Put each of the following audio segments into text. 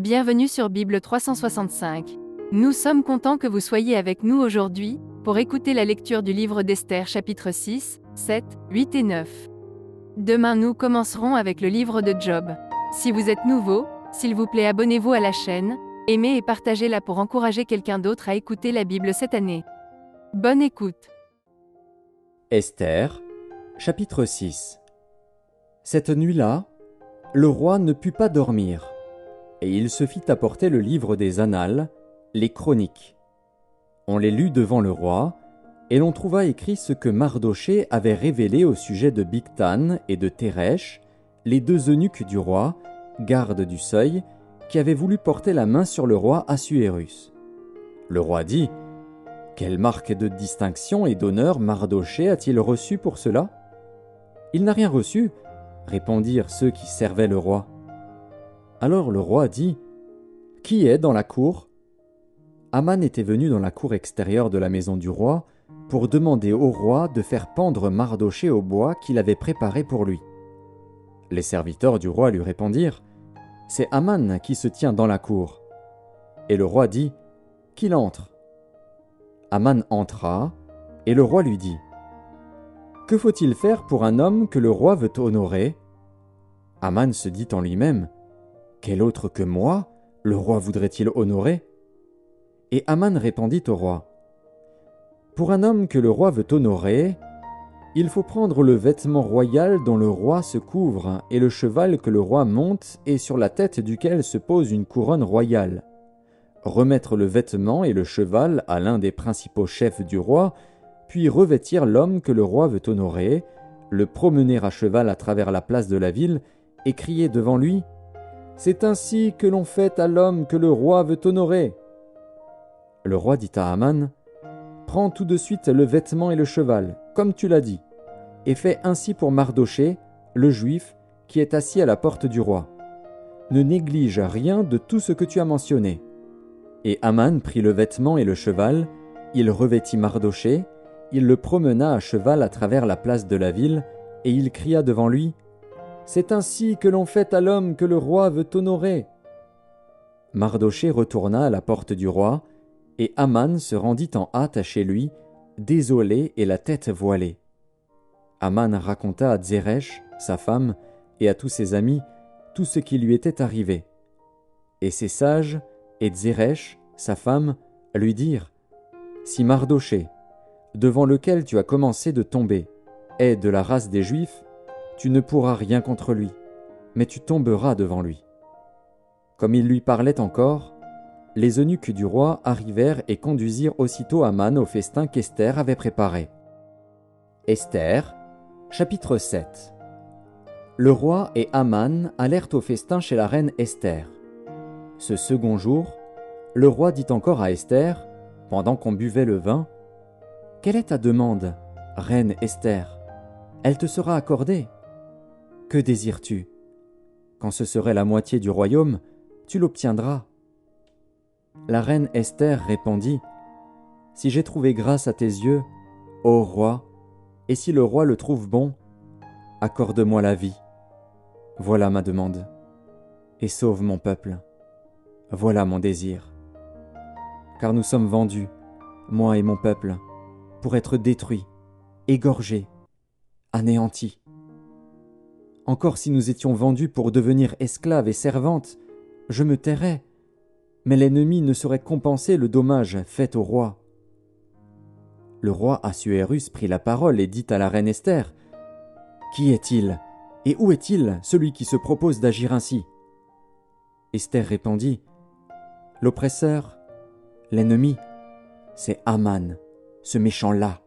Bienvenue sur Bible 365. Nous sommes contents que vous soyez avec nous aujourd'hui, pour écouter la lecture du livre d'Esther chapitre 6, 7, 8 et 9. Demain nous commencerons avec le livre de Job. Si vous êtes nouveau, s'il vous plaît abonnez-vous à la chaîne, aimez et partagez-la pour encourager quelqu'un d'autre à écouter la Bible cette année. Bonne écoute. Esther, chapitre 6. Cette nuit-là, le roi ne put pas dormir, et il se fit apporter le livre des Annales, les Chroniques. On les lut devant le roi, et l'on trouva écrit ce que Mardochée avait révélé au sujet de Bigthan et de Téresh, les deux eunuques du roi, gardes du seuil, qui avaient voulu porter la main sur le roi Assuérus. Le roi dit : « Quelle marque de distinction et d'honneur Mardochée a-t-il reçu pour cela ? » « Il n'a rien reçu, » répondirent ceux qui servaient le roi. Alors le roi dit : « Qui est dans la cour ?» Aman était venu dans la cour extérieure de la maison du roi pour demander au roi de faire pendre Mardochée au bois qu'il avait préparé pour lui. Les serviteurs du roi lui répondirent : « C'est Aman qui se tient dans la cour. » Et le roi dit : « Qu'il entre. » Aman entra, et le roi lui dit : « Que faut-il faire pour un homme que le roi veut honorer ?» Aman se dit en lui-même : « Quel autre que moi le roi voudrait-il honorer ?» Et Aman répondit au roi : « Pour un homme que le roi veut honorer, il faut prendre le vêtement royal dont le roi se couvre et le cheval que le roi monte et sur la tête duquel se pose une couronne royale. Remettre le vêtement et le cheval à l'un des principaux chefs du roi, puis revêtir l'homme que le roi veut honorer, le promener à cheval à travers la place de la ville et crier devant lui : « C'est ainsi que l'on fait à l'homme que le roi veut honorer. » Le roi dit à Aman : « Prends tout de suite le vêtement et le cheval, comme tu l'as dit, et fais ainsi pour Mardochée, le juif, qui est assis à la porte du roi. Ne néglige rien de tout ce que tu as mentionné. » Et Aman prit le vêtement et le cheval, il revêtit Mardochée, il le promena à cheval à travers la place de la ville, et il cria devant lui : « C'est ainsi que l'on fait à l'homme que le roi veut honorer. » Mardochée retourna à la porte du roi, et Aman se rendit en hâte chez lui, désolé et la tête voilée. Aman raconta à Zeresh, sa femme, et à tous ses amis, tout ce qui lui était arrivé. Et ses sages, et Zeresh, sa femme, lui dirent : « Si Mardochée, devant lequel tu as commencé de tomber, est de la race des Juifs, tu ne pourras rien contre lui, mais tu tomberas devant lui. » Comme il lui parlait encore, les eunuques du roi arrivèrent et conduisirent aussitôt Aman au festin qu'Esther avait préparé. Esther, chapitre 7. Le roi et Aman allèrent au festin chez la reine Esther. Ce second jour, le roi dit encore à Esther, pendant qu'on buvait le vin : « Quelle est ta demande, reine Esther ? Elle te sera accordée. Que désires-tu ? Quand ce serait la moitié du royaume, tu l'obtiendras. » La reine Esther répondit : « Si j'ai trouvé grâce à tes yeux, ô roi, et si le roi le trouve bon, accorde-moi la vie. Voilà ma demande. Et sauve mon peuple. Voilà mon désir. Car nous sommes vendus, moi et mon peuple, pour être détruits, égorgés, anéantis. Encore si nous étions vendus pour devenir esclaves et servantes, je me tairais, mais l'ennemi ne saurait compenser le dommage fait au roi. » Le roi Assuérus prit la parole et dit à la reine Esther : « Qui est-il, et où est-il, celui qui se propose d'agir ainsi ?» Esther répondit : « L'oppresseur, l'ennemi, c'est Aman, ce méchant-là. »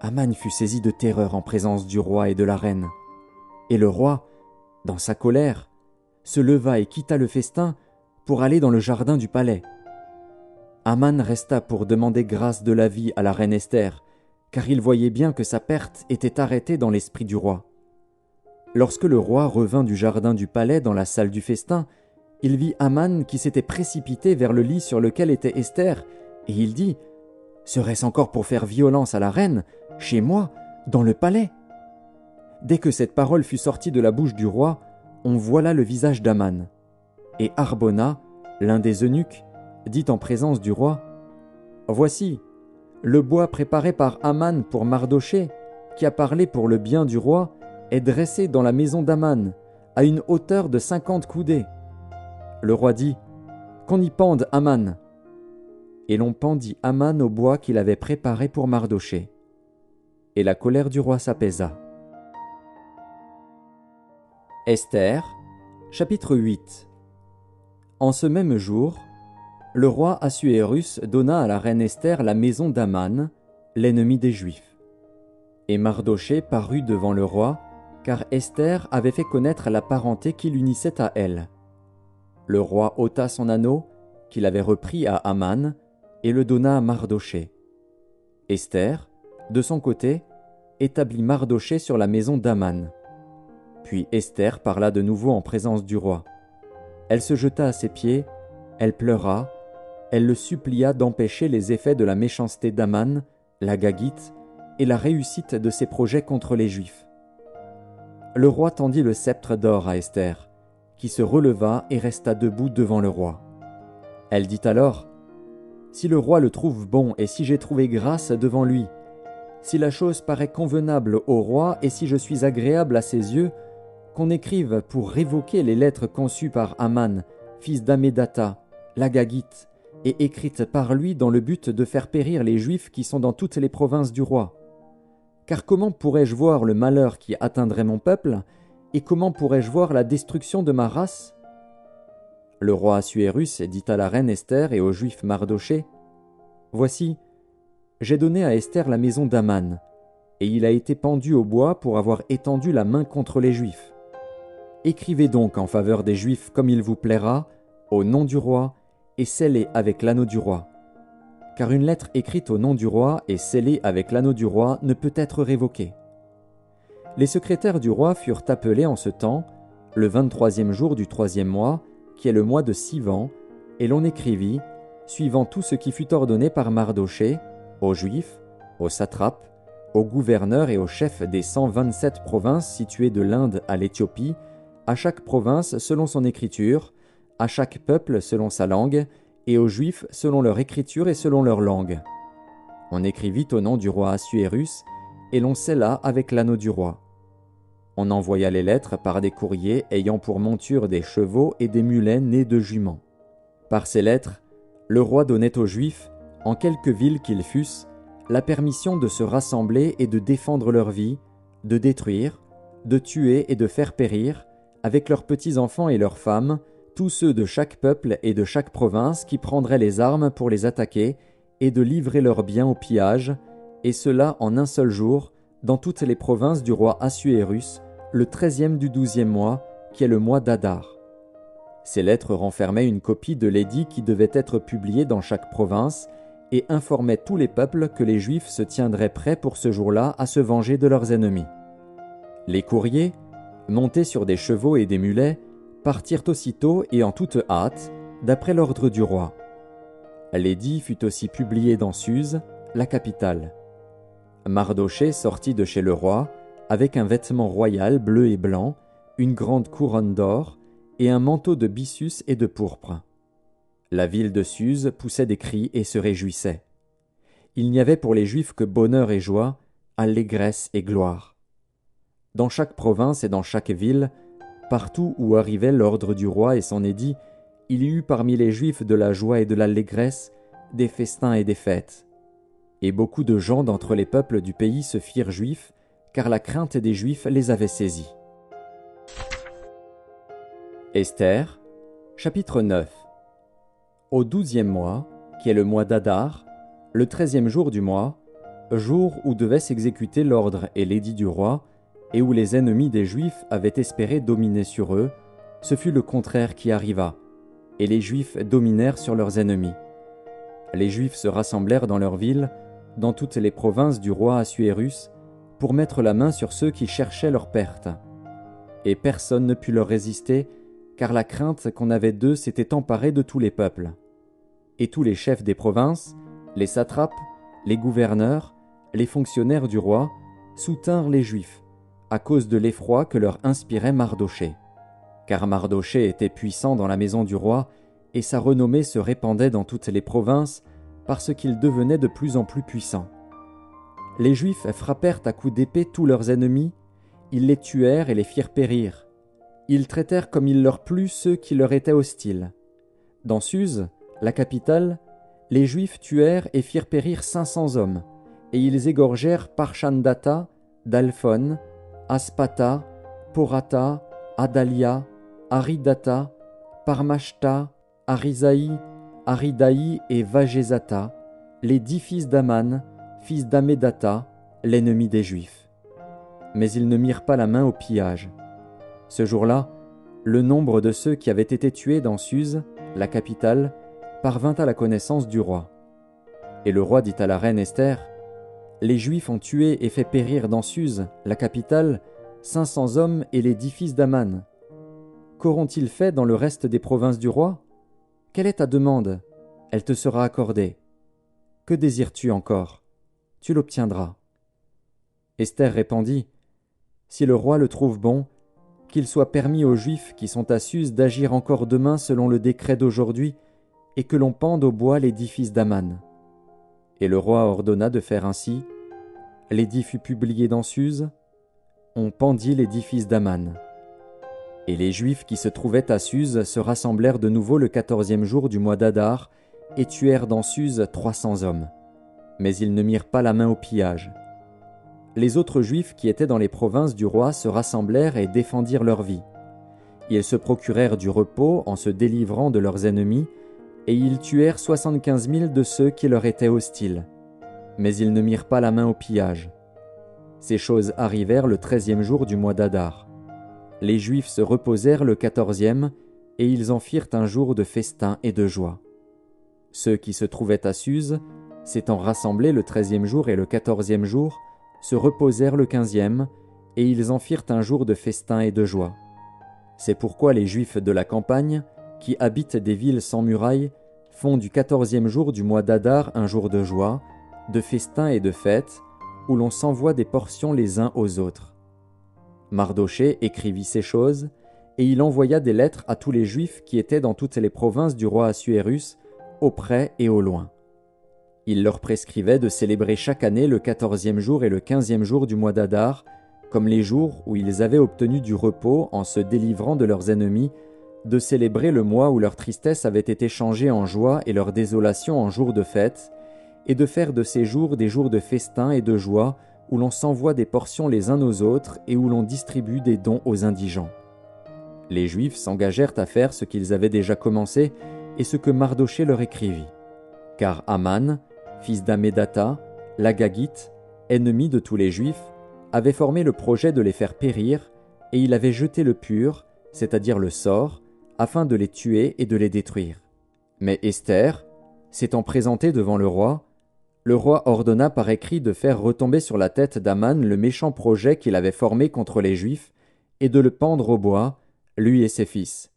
Aman fut saisi de terreur en présence du roi et de la reine. Et le roi, dans sa colère, se leva et quitta le festin pour aller dans le jardin du palais. Aman resta pour demander grâce de la vie à la reine Esther, car il voyait bien que sa perte était arrêtée dans l'esprit du roi. Lorsque le roi revint du jardin du palais dans la salle du festin, il vit Aman qui s'était précipité vers le lit sur lequel était Esther, et il dit : « Serait-ce encore pour faire violence à la reine, chez moi, dans le palais ?» Dès que cette parole fut sortie de la bouche du roi, on voila le visage d'Aman. Et Harbona, l'un des eunuques, dit en présence du roi, « Voici, le bois préparé par Aman pour Mardochée, qui a parlé pour le bien du roi, est dressé dans la maison d'Aman, à une hauteur de 50 coudées. » Le roi dit, « Qu'on y pende Aman. » Et l'on pendit Aman au bois qu'il avait préparé pour Mardochée. Et la colère du roi s'apaisa. Esther, chapitre 8. En ce même jour, le roi Assuérus donna à la reine Esther la maison d'Aman, l'ennemi des Juifs. Et Mardochée parut devant le roi, car Esther avait fait connaître la parenté qui l'unissait à elle. Le roi ôta son anneau, qu'il avait repris à Aman, et le donna à Mardochée. Esther, de son côté, établit Mardochée sur la maison d'Aman. Puis Esther parla de nouveau en présence du roi. Elle se jeta à ses pieds, elle pleura, elle le supplia d'empêcher les effets de la méchanceté d'Aman, la Gagite, et la réussite de ses projets contre les Juifs. Le roi tendit le sceptre d'or à Esther, qui se releva et resta debout devant le roi. Elle dit alors, « Si le roi le trouve bon et si j'ai trouvé grâce devant lui, si la chose paraît convenable au roi et si je suis agréable à ses yeux, qu'on écrive pour révoquer les lettres conçues par Aman, fils d'Amédatha, la Gagite, et écrites par lui dans le but de faire périr les Juifs qui sont dans toutes les provinces du roi. Car comment pourrais-je voir le malheur qui atteindrait mon peuple, et comment pourrais-je voir la destruction de ma race ?» Le roi Assuérus dit à la reine Esther et au juif Mardochée, « Voici, j'ai donné à Esther la maison d'Aman, et il a été pendu au bois pour avoir étendu la main contre les Juifs. Écrivez donc en faveur des Juifs comme il vous plaira, au nom du roi, et scellez avec l'anneau du roi. Car une lettre écrite au nom du roi et scellée avec l'anneau du roi ne peut être révoquée. » Les secrétaires du roi furent appelés en ce temps, le 23e jour du 3e mois, qui est le mois de Sivan, et l'on écrivit, suivant tout ce qui fut ordonné par Mardochée, aux Juifs, aux satrapes, aux gouverneurs et aux chefs des 127 provinces situées de l'Inde à l'Éthiopie, à chaque province selon son écriture, à chaque peuple selon sa langue, et aux Juifs selon leur écriture et selon leur langue. On écrivit au nom du roi Assuérus, et l'on scella avec l'anneau du roi. On envoya les lettres par des courriers ayant pour monture des chevaux et des mulets nés de juments. Par ces lettres, le roi donnait aux Juifs, en quelque ville qu'ils fussent, la permission de se rassembler et de défendre leur vie, de détruire, de tuer et de faire périr, avec leurs petits-enfants et leurs femmes, tous ceux de chaque peuple et de chaque province qui prendraient les armes pour les attaquer, et de livrer leurs biens au pillage, et cela en un seul jour, dans toutes les provinces du roi Assuérus, le 13e du 12e mois, qui est le mois d'Adar. Ces lettres renfermaient une copie de l'édit qui devait être publié dans chaque province, et informaient tous les peuples que les Juifs se tiendraient prêts pour ce jour-là à se venger de leurs ennemis. Les courriers, montés sur des chevaux et des mulets, partirent aussitôt et en toute hâte, d'après l'ordre du roi. L'édit fut aussi publié dans Suse, la capitale. Mardochée sortit de chez le roi, avec un vêtement royal bleu et blanc, une grande couronne d'or, et un manteau de byssus et de pourpre. La ville de Suse poussait des cris et se réjouissait. Il n'y avait pour les Juifs que bonheur et joie, allégresse et gloire. Dans chaque province et dans chaque ville, partout où arrivait l'ordre du roi et son édit, il y eut parmi les Juifs de la joie et de l'allégresse, des festins et des fêtes. Et beaucoup de gens d'entre les peuples du pays se firent juifs, car la crainte des Juifs les avait saisis. Esther, chapitre 9. Au 12e mois, qui est le mois d'Adar, le 13e jour du mois, jour où devait s'exécuter l'ordre et l'édit du roi, et où les ennemis des Juifs avaient espéré dominer sur eux, ce fut le contraire qui arriva, et les Juifs dominèrent sur leurs ennemis. Les Juifs se rassemblèrent dans leur ville, dans toutes les provinces du roi Assuérus, pour mettre la main sur ceux qui cherchaient leur perte. Et personne ne put leur résister, car la crainte qu'on avait d'eux s'était emparée de tous les peuples. Et tous les chefs des provinces, les satrapes, les gouverneurs, les fonctionnaires du roi, soutinrent les Juifs, à cause de l'effroi que leur inspirait Mardochée. car Mardochée était puissant dans la maison du roi, et sa renommée se répandait dans toutes les provinces, parce qu'il devenait de plus en plus puissant. Les Juifs frappèrent à coups d'épée tous leurs ennemis, ils les tuèrent et les firent périr. Ils traitèrent comme il leur plut ceux qui leur étaient hostiles. Dans Suse, la capitale, les Juifs tuèrent et firent périr 500 hommes, et ils égorgèrent Parchandata, Dalphon, Aspata, Porata, Adalia, Aridata, Parmashta, Arisaï, Aridaï et Vagezata, les 10 fils d'Aman, fils d'Amédata, l'ennemi des Juifs. Mais ils ne mirent pas la main au pillage. Ce jour-là, le nombre de ceux qui avaient été tués dans Suse, la capitale, parvint à la connaissance du roi. Et le roi dit à la reine Esther, « Les Juifs ont tué et fait périr dans Suse, la capitale, 500 hommes et les 10 fils d'Aman. Qu'auront-ils fait dans le reste des provinces du roi? Quelle est ta demande? Elle te sera accordée. Que désires-tu encore? Tu l'obtiendras. » Esther répondit, « Si le roi le trouve bon, qu'il soit permis aux Juifs qui sont à Suse d'agir encore demain selon le décret d'aujourd'hui, et que l'on pende au bois les 10 fils d'Aman. » Et le roi ordonna de faire ainsi. L'édit fut publié dans Suse. On pendit les 10 fils d'Aman. Et les Juifs qui se trouvaient à Suse se rassemblèrent de nouveau le 14e jour du mois d'Adar, et tuèrent dans Suse 300 hommes. Mais ils ne mirent pas la main au pillage. Les autres Juifs qui étaient dans les provinces du roi se rassemblèrent et défendirent leur vie. Ils se procurèrent du repos en se délivrant de leurs ennemis, et ils tuèrent 75 000 de ceux qui leur étaient hostiles. Mais ils ne mirent pas la main au pillage. Ces choses arrivèrent le 13e jour du mois d'Adar. Les Juifs se reposèrent le 14e, et ils en firent un jour de festin et de joie. Ceux qui se trouvaient à Suse, s'étant rassemblés le 13e jour et le 14e jour, se reposèrent le 15e, et ils en firent un jour de festin et de joie. C'est pourquoi les Juifs de la campagne, qui habitent des villes sans murailles, font du 14e jour du mois d'Adar un jour de joie, de festin et de fête, où l'on s'envoie des portions les uns aux autres. Mardochée écrivit ces choses, et il envoya des lettres à tous les Juifs qui étaient dans toutes les provinces du roi Assuérus, au près et au loin. Il leur prescrivait de célébrer chaque année le 14e jour et le 15e jour du mois d'Adar, comme les jours où ils avaient obtenu du repos en se délivrant de leurs ennemis, de célébrer le mois où leur tristesse avait été changée en joie et leur désolation en jours de fête, et de faire de ces jours des jours de festin et de joie, où l'on s'envoie des portions les uns aux autres et où l'on distribue des dons aux indigents. Les Juifs s'engagèrent à faire ce qu'ils avaient déjà commencé et ce que Mardochée leur écrivit. Car Aman, fils d'Amédata, l'Agagite, ennemi de tous les Juifs, avait formé le projet de les faire périr, et il avait jeté le pur, c'est-à-dire le sort, afin de les tuer et de les détruire. Mais Esther, s'étant présentée devant le roi ordonna par écrit de faire retomber sur la tête d'Aman le méchant projet qu'il avait formé contre les Juifs, et de le pendre au bois, lui et ses fils.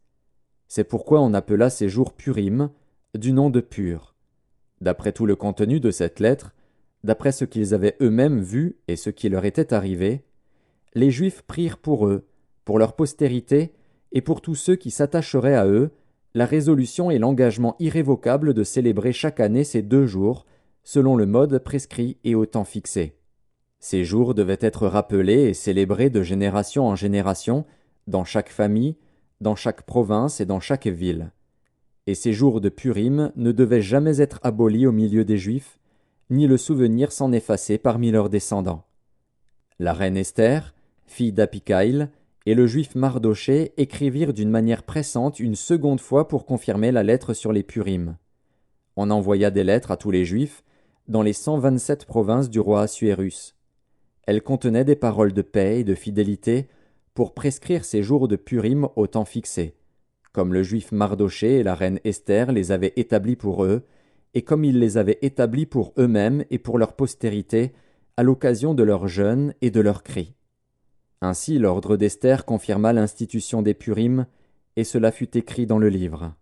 C'est pourquoi on appela ces jours Purim, du nom de Pur. D'après tout le contenu de cette lettre, d'après ce qu'ils avaient eux-mêmes vu et ce qui leur était arrivé, les Juifs prirent pour eux, pour leur postérité et pour tous ceux qui s'attacheraient à eux, la résolution et l'engagement irrévocable de célébrer chaque année ces 2 jours, selon le mode prescrit et au temps fixé. Ces jours devaient être rappelés et célébrés de génération en génération, dans chaque famille, dans chaque province et dans chaque ville. Et ces jours de Purim ne devaient jamais être abolis au milieu des Juifs, ni le souvenir s'en effacer parmi leurs descendants. La reine Esther, fille d'Apikaïl, et le Juif Mardochée écrivirent d'une manière pressante une seconde fois pour confirmer la lettre sur les Purim. On envoya des lettres à tous les Juifs, dans les 127 provinces du roi Assuérus. Elles contenaient des paroles de paix et de fidélité pour prescrire ces jours de Purim au temps fixé, comme le Juif Mardochée et la reine Esther les avaient établis pour eux, et comme ils les avaient établis pour eux-mêmes et pour leur postérité, à l'occasion de leur jeûne et de leurs cris. Ainsi l'ordre d'Esther confirma l'institution des Purim, et cela fut écrit dans le livre.